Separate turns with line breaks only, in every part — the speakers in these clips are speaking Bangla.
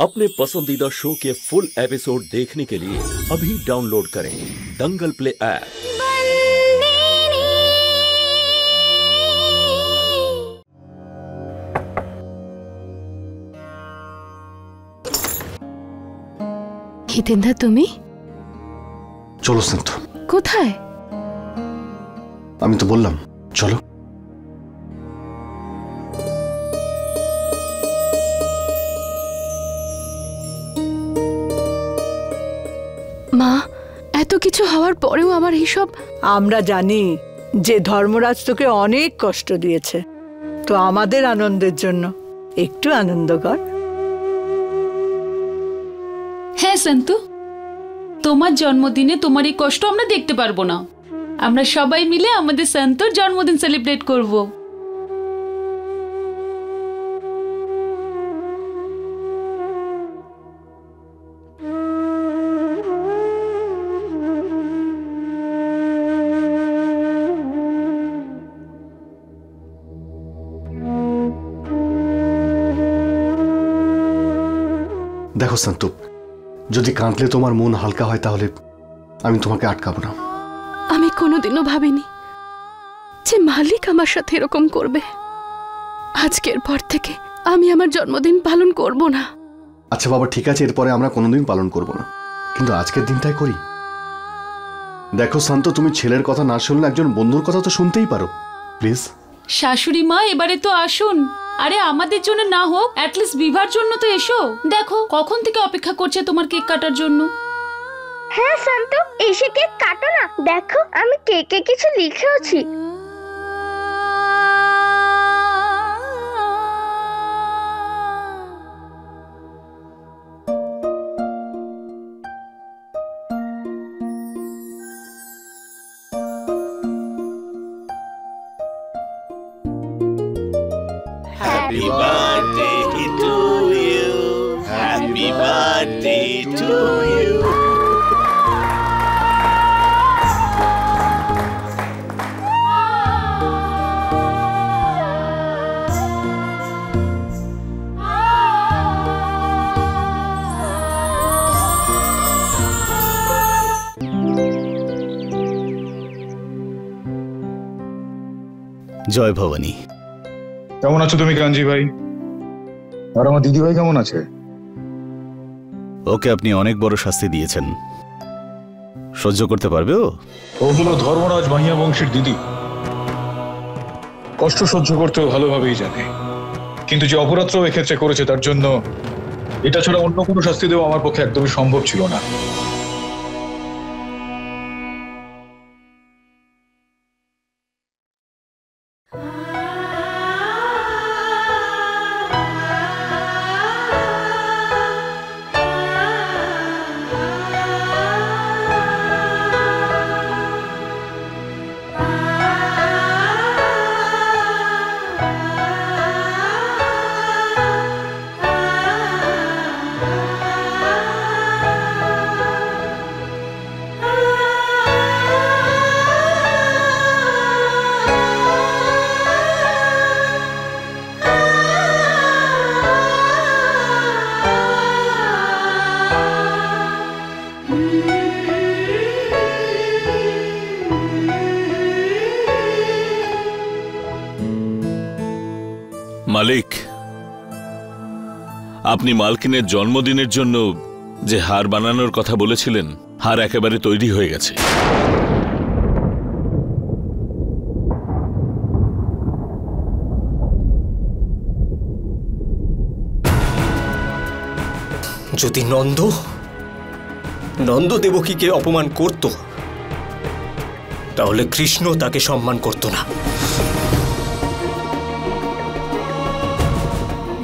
अपने पसंदीदा शो के फुल एपिसोड देखने के लिए अभी डाउनलोड करें दंगल प्ले ऐप।
हितेंद्र तुम्ही
चलो सिंधु
কোথায়?
আমি তো বললাম চলো।
মা এত কিছু হওয়ার পরেও আমার এইসব।
আমরা জানি যে ধর্মরাজ তোকে অনেক কষ্ট দিয়েছে, তো আমাদের আনন্দের জন্য একটু আনন্দ কর।
হ্যাঁ সন্তু, তোমার জন্মদিনে তোমার এই কষ্ট আমরা দেখতে পারবো না। আমরা সবাই মিলে আমাদের সন্তুর জন্মদিন সেলিব্রেট করব।
দেখো সন্তু, যদি কাঁদলে তোমার মন হালকা হয় তাহলে আমি তোমাকে আটকাবো না।
আমি কোনোদিনও ভাবিনি যে মালিক আমার সাথে এরকম করবে। আজকের পর থেকে আমি আমার জন্মদিন পালন করব না।
আচ্ছা বাবা, ঠিক আছে, এরপরে আমরা কোনোদিন পালন করব না, কিন্তু আজকের দিনটাই করি। দেখো সন্তু, তুমি ছেলের কথা না শুনলে একজন বন্ধুর কথা তো শুনতেই পারো, প্লিজ।
শাশুড়ি মা এবারে তো আসুন। আরে আমাদের জন্য না হোক, অ্যাটলিস্ট বিভার জন্য তো এসো। দেখো কখন থেকে অপেক্ষা করছে তোমার কেক কাটার জন্য।
হ্যাঁ সন্তু, এসে কেক কাটো না। দেখো আমি কেকে কিছু লিখেওছি।
Happy birthday to you. Happy birthday to you.
জয় ভবানী।
কেমন আছো তুমি কাঞ্জি ভাই? আর আমার দিদি ভাই কেমন আছে?
ওকে আপনি অনেক বড় শাস্তি দিয়েছেন, সহ্য করতে পারবে ও?
ও হলো ধর্মরাজ মাহিয়া বংশের দিদি, কষ্ট সহ্য করতেও ভালোভাবেই জানে। কিন্তু যে অপরাধ এক্ষেত্রে করেছে তার জন্য এটা ছাড়া অন্য কোনো শাস্তি দেওয়া আমার পক্ষে একদমই সম্ভব ছিল না।
মালিক, আপনি মালকিনের জন্মদিনের জন্য যে হার বানানোর কথা বলেছিলেন, হার একেবারে তৈরি হয়ে গেছে।
যদি নন্দ দেবকীকে অপমান করত তাহলে কৃষ্ণ তাকে সম্মান করত না।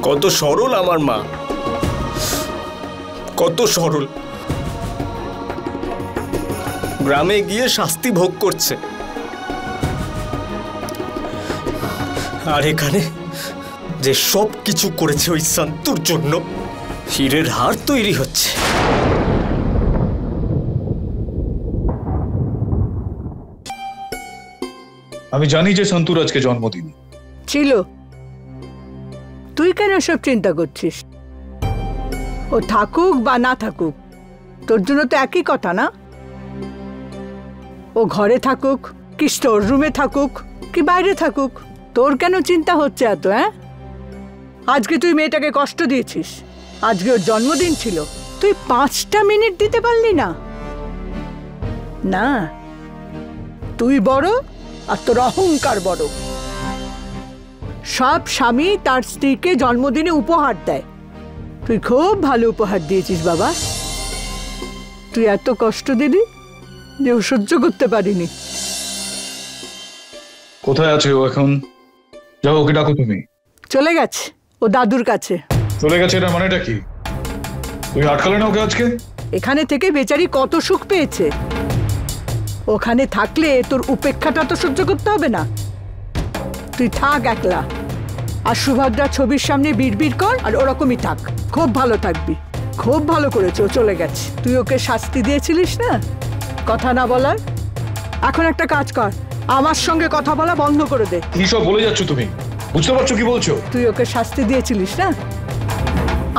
কত সরল আমার মা, কত সরল। গ্রামে গিয়ে শাস্তি ভোগ করছে, আর এখানে যে সব কিছু করেছে ওই সন্তুর জন্য হীরের হার তৈরি হচ্ছে।
আমি জানি যে সন্তুর আজকে জন্মদিন
ছিল, তুই কেন সব চিন্তা করছিস? ও থাকুক বা না থাকুক তোর জন্য তো একই কথা না। ও ঘরে থাকুক কি স্টোর রুমে থাকুক কি বাইরে থাকুক, তোর কেন চিন্তা হচ্ছে এত? হ্যাঁ, আজকে তুই মেয়েটাকে কষ্ট দিয়েছিস, আজকে ওর জন্মদিন ছিল, তুই 5টা মিনিট দিতে পারলি না? না, তুই বড় আর তোর অহংকার বড়। সব স্বামী তার স্ত্রীকে জন্মদিনে উপহার দেয়, তুই খুব ভালো উপহার দিয়েছিস বাবা। তুই এত কষ্ট দিলি যে ও সহ্য করতে পারিনি।
কোথায় আছে ও এখন? যাও ওকে ডাকো তুমি।
চলে গেছে ও দাদুর কাছে।
চলে গেছে এটা মানেটা কি? তুমি আটকালে না ওকে আজকে?
এখানে থেকে বেচারি কত সুখ পেয়েছে, ওখানে থাকলে তোর উপেক্ষাটা তো সহ্য করতে হবে না। তুই থাক একলা, আর সুভদ্রা ছবির সামনে বিড়বিড় কর আর ওরকমই থাক, খুব ভালো থাকবি। খুব ভালো করেছে ও চলে গেছে। তুই ওকে শাস্তি দিয়েছিলিস না কথা না বলার, এখন একটা কাজ কর, আমার সঙ্গে কথা বলা বন্ধ করে দে।
কি সব বলে যাচ্ছ তুমি? বুঝতে পারছো কি বলছো?
তুই ওকে শাস্তি দিয়েছিলিস না,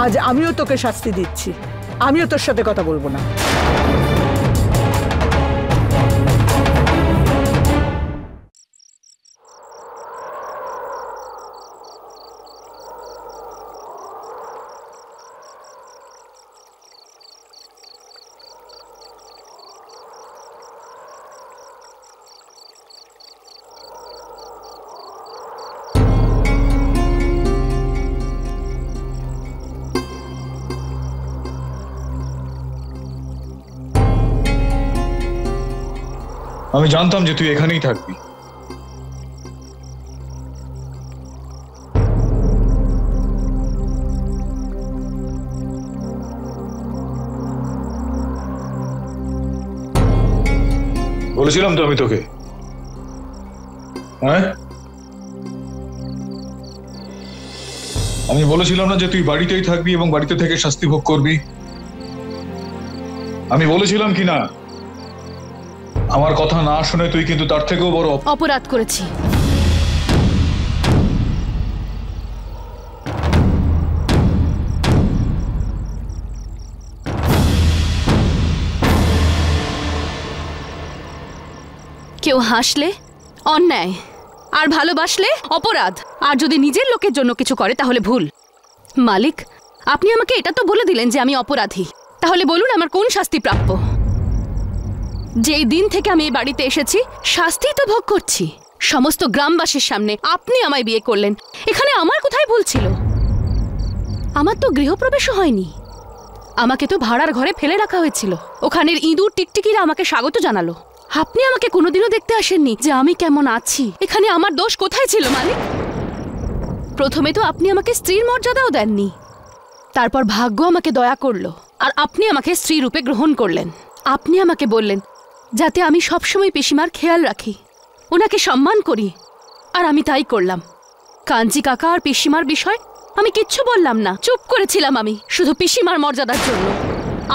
আজ আমিও তোকে শাস্তি দিচ্ছি, আমিও তোর সাথে কথা বলবো না।
আমি জানতাম যে তুই এখানেই থাকবি। বলেছিলাম তো আমি তোকে, হ্যাঁ আমি বলেছিলাম না যে তুই বাড়িতেই থাকবি এবং বাড়িতে থেকে শাস্তি ভোগ করবি? আমি বলেছিলাম কি না? আমার কথা না শুনে তুই কিন্তু তার থেকেও বড়
অপরাধ করেছি। কেউ হাসলে অন্যায়, আর ভালোবাসলে অপরাধ, আর যদি নিজের লোকের জন্য কিছু করে তাহলে ভুল। মালিক, আপনি আমাকে এটা তো বলে দিলেন যে আমি অপরাধী, তাহলে বলুন আমার কোন শাস্তি প্রাপ্য? যেই দিন থেকে আমি এই বাড়িতে এসেছি শাস্তি তো ভোগ করছি। সমস্ত গ্রামবাসীর সামনে আপনি আমায় বিয়ে করলেন, এখানে আমার কোথায় ভুল ছিল? আমার তো গৃহপ্রবেশও হয়নি, আমাকে তো ভাড়ার ঘরে ফেলে রাখা হয়েছিল। ওখানের ইঁদুর টিকটিকিরা আমাকে স্বাগত জানালো। আপনি আমাকে কোনোদিনও দেখতে আসেননি যে আমি কেমন আছি। এখানে আমার দোষ কোথায় ছিল মালিক? প্রথমে তো আপনি আমাকে স্ত্রীর মর্যাদাও দেননি, তারপর ভাগ্য আমাকে দয়া করলো আর আপনি আমাকে স্ত্রী রূপে গ্রহণ করলেন। আপনি আমাকে বললেন যাতে আমি সবসময় পিসিমার খেয়াল রাখি, ওনাকে সম্মান করি, আর আমি তাই করলাম। কাঞ্জি কাকা আর পিসিমার বিষয় আমি কিচ্ছু বললাম না, চুপ করেছিলাম আমি শুধু পিসিমার মর্যাদার জন্য,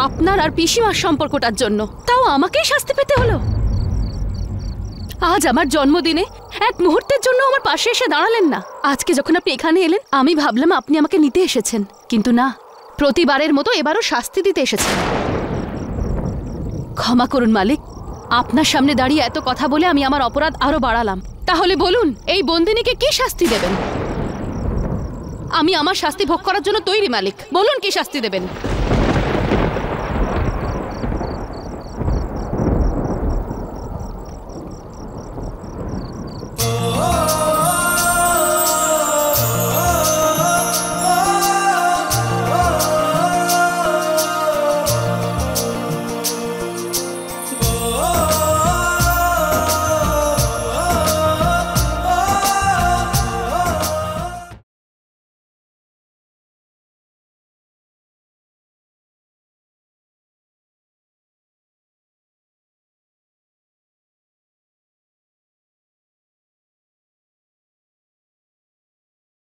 আপনার আর পিসিমার সম্পর্কটার জন্য। তাও আমাকেই শাস্তি পেতে হলো। আজ আমার জন্মদিনে এক মুহূর্তের জন্য আমার পাশে এসে দাঁড়ালেন না। আজকে যখন আপনি এখানে এলেন আমি ভাবলাম আপনি আমাকে নিতে এসেছেন, কিন্তু না, প্রতিবারের মতো এবারও শাস্তি দিতে এসেছেন। ক্ষমা করুন মালিক, আপনার সামনে দাঁড়িয়ে এত কথা বলে আমি আমার অপরাধ আরো বাড়ালাম। তাহলে বলুন এই বন্দিনীকে কি শাস্তি দেবেন? আমি আমার শাস্তি ভোগ করার জন্য তৈরি মালিক, বলুন কি শাস্তি দেবেন?